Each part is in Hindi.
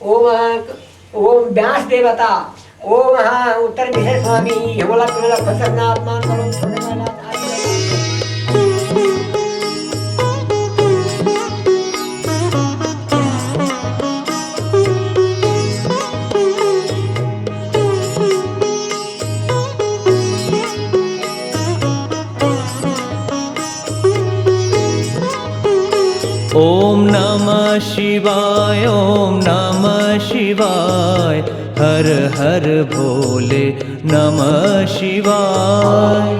ओम व्यास देवता, ओम उत्तर दिशा स्वामी हेमला तुला प्रसन्न आत्मा करून सोडवायला ओम नमः शिवाय, ओम नमः शिवाय, हर हर भोले नमः शिवाय।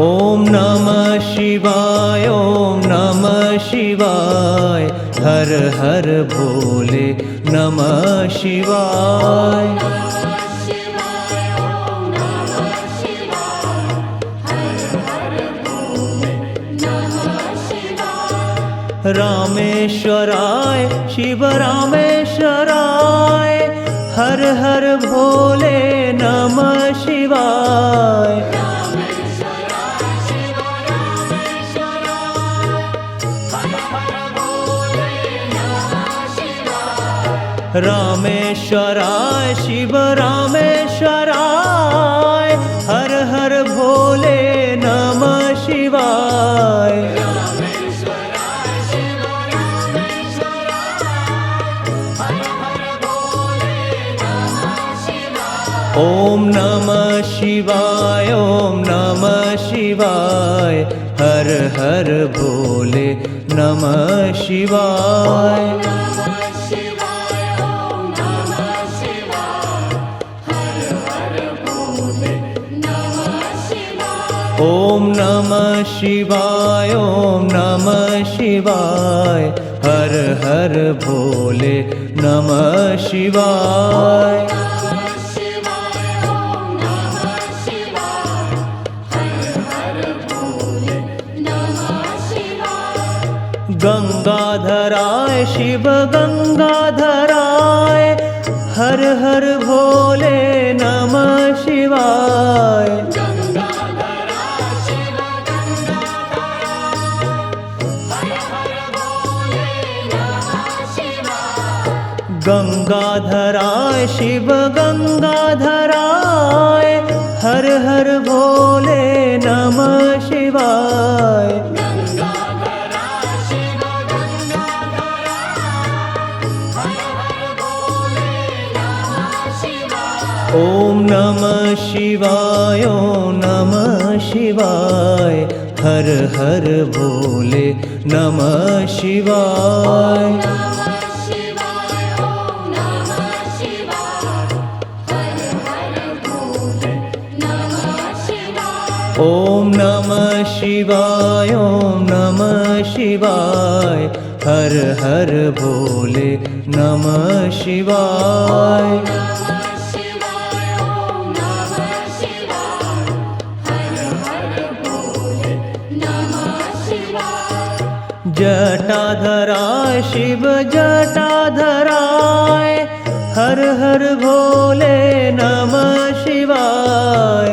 ओम नमः शिवाय, ओम नमः शिवाय, हर हर भोले नमः शिवाय। रामेश्वराय शिव रामेश्वराय, हर हर भोले नमः शिवाय। रामेश्वराय शिव रामेश्वराय, हर हर भोले नमः शिवाय। ओम नमः शिवाय, ओम नमः शिवाय, हर हर भोले नमः शिवाय। ओम नमः शिवाय, ओम नमः शिवाय, हर हर भोले नमः शिवाय। गंगाधराय शिव गंगाधराय, हर हर भोले नमः शिवाय। गंगाधराय शिव गंगाधराय, हर हर भोले नमः शिवाय। ओम नमः शिवाय, ओम नमः शिवाय, हर हर भोले नमः शिवाय। ओम नमः शिवाय, ओम नमः शिवाय, हर हर भोले नमः शिवाय। जटाधराय शिव जटाधराय, हर हर भोले नमः शिवाय।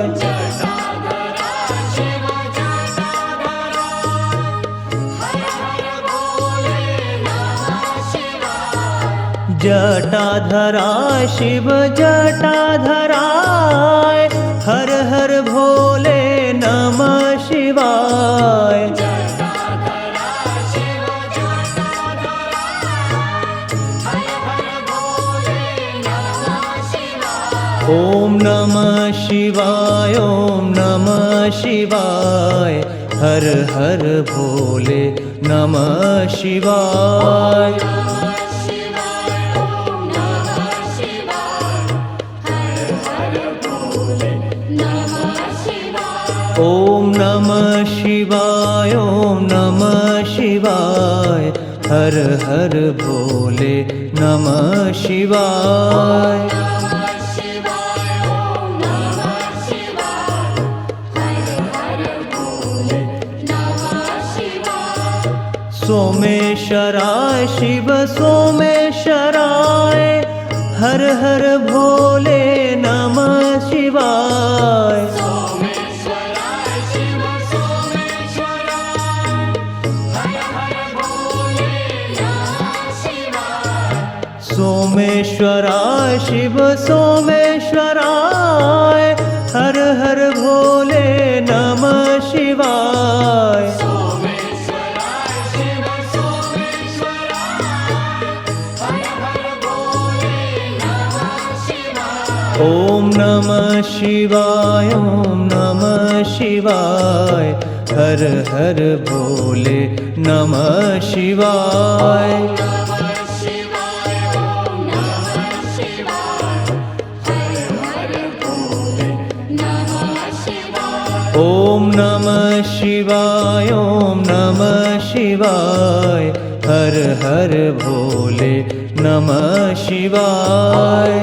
जटाधराय शिव जटाधराय, हर हर भोले नमः शिवाय। ओम नमः शिवाय, ओम नमः शिवाय, हर हर भोले नमः शिवाय। ओम नमः शिवाय, ओम नमः शिवाय, हर हर भोले नमः शिवाय। सोमेश्वराय शिव सोमेश्वराय, हर हर भोले नमः शिवाय। सोमेश्वराय शिव सोमेश्वराय शिव सोमेश्वराय हर हर भोले नमः शिवाय ओम नमः शिवाय ओम नमः शिवाय हर हर भोले नमः शिवाय ओम नमः शिवाय ओम नमः शिवाय हर हर भोले नमः शिवाय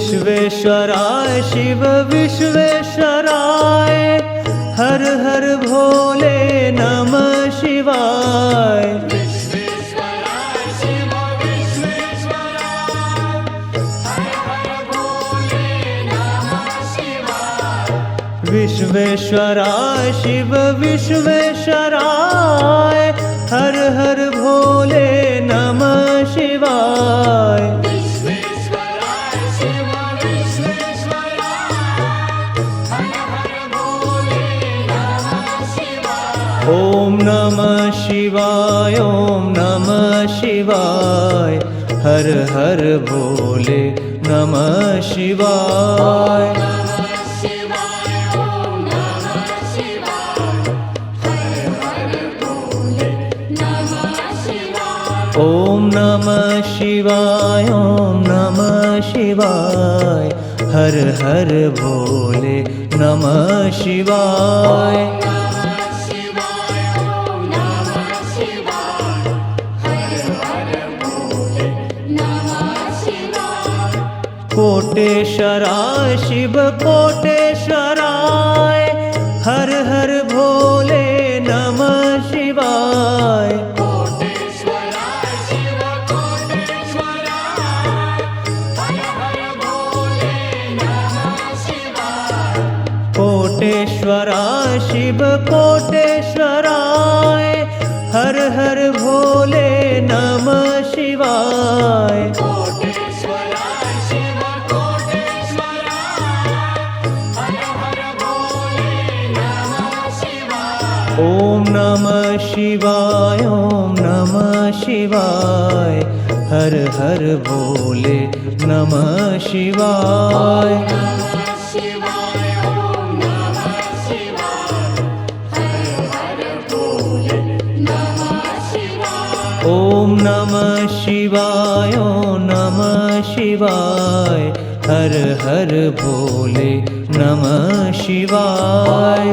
विश्वेश्वराय शिव विश्वेश्वराय हर हर भोले नमः शिवाय विश्वेश्वराय शिव विश्वेश्वराय हर हर भोले नमः शिवाय ओम नमः शिवाय ओम नमः शिवाय हर हर भोले नमः शिवाय ओम नमः शिवाय ओम नमः शिवाय हर हर भोले नमः शिवाय कोटेश्वराय शिव कोटेश्वराय हर हर भोले नमः शिवाय कोटेश्वराय शिव कोटेश्वराय हर हर भोले नमः शिवाय ओम नमः शिवाय ओम नमः शिवाय हर हर भोले नमः शिवाय ओम नमः शिवाय ओम नमः शिवाय हर हर भोले नमः शिवाय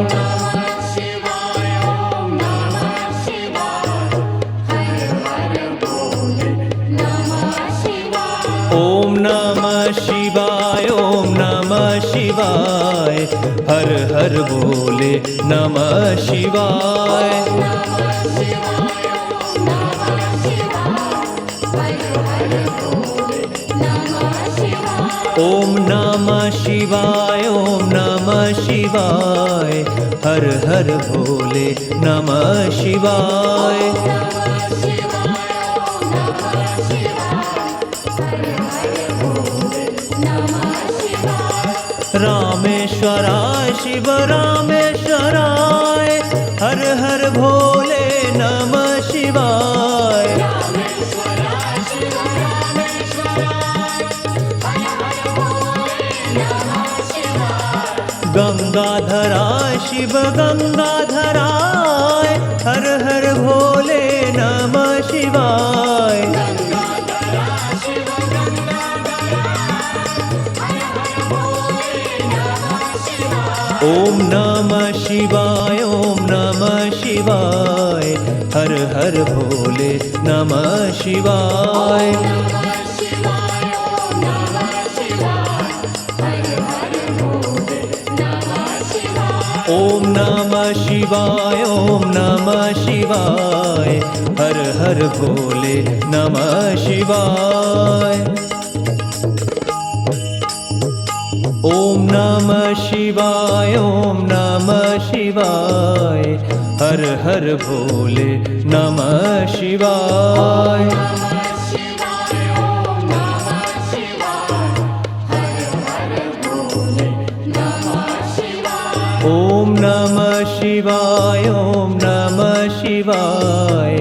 ओम नमः शिवाय ओम नमः शिवाय हर हर भोले नमः शिवाय ओम नमः शिवाय ओम नमः शिवाय हर हर भोले नमः शिवाय रामेश्वराय शिव रामेश्वराय हर हर भोले नमः शिवाय गंगाधराय शिव गंगाधराय हर हर भोले नमः शिवाय ओम नमः शिवाय ओम नमः शिवाय हर हर भोले नमः शिवाय ओम नमः शिवाय ओम नमः शिवाय हर हर भोले नमः शिवाय ओम नमः शिवाय, ओम नमः शिवाय, हर हर भोले नमः शिवाय। ओम नमः शिवाय, ओम नमः शिवाय,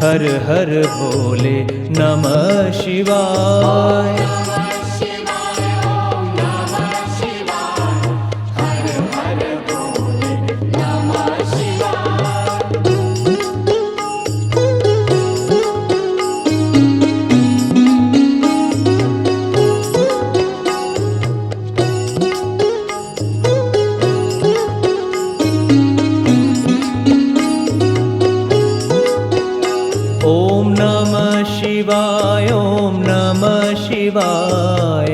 हर हर भोले नमः शिवाय। ओम नमः शिवाय, ओम नमः शिवाय,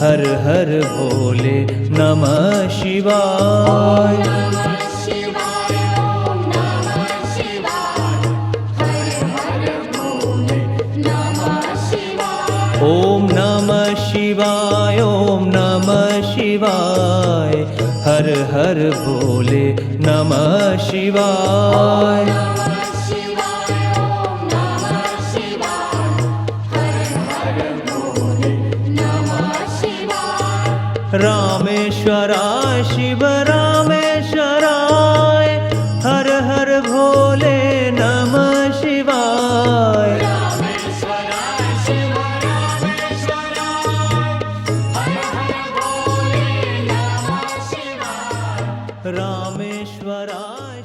हर हर भोले नमः शिवाय। ओम नमः शिवाय, ओम नमः शिवाय, हर हर भोले नमः शिवाय। रामेश्वराय शिव रामेश्वराय, हर हर भोले नमः शिवाय। रामेश्वराय शिव रामेश्वराय,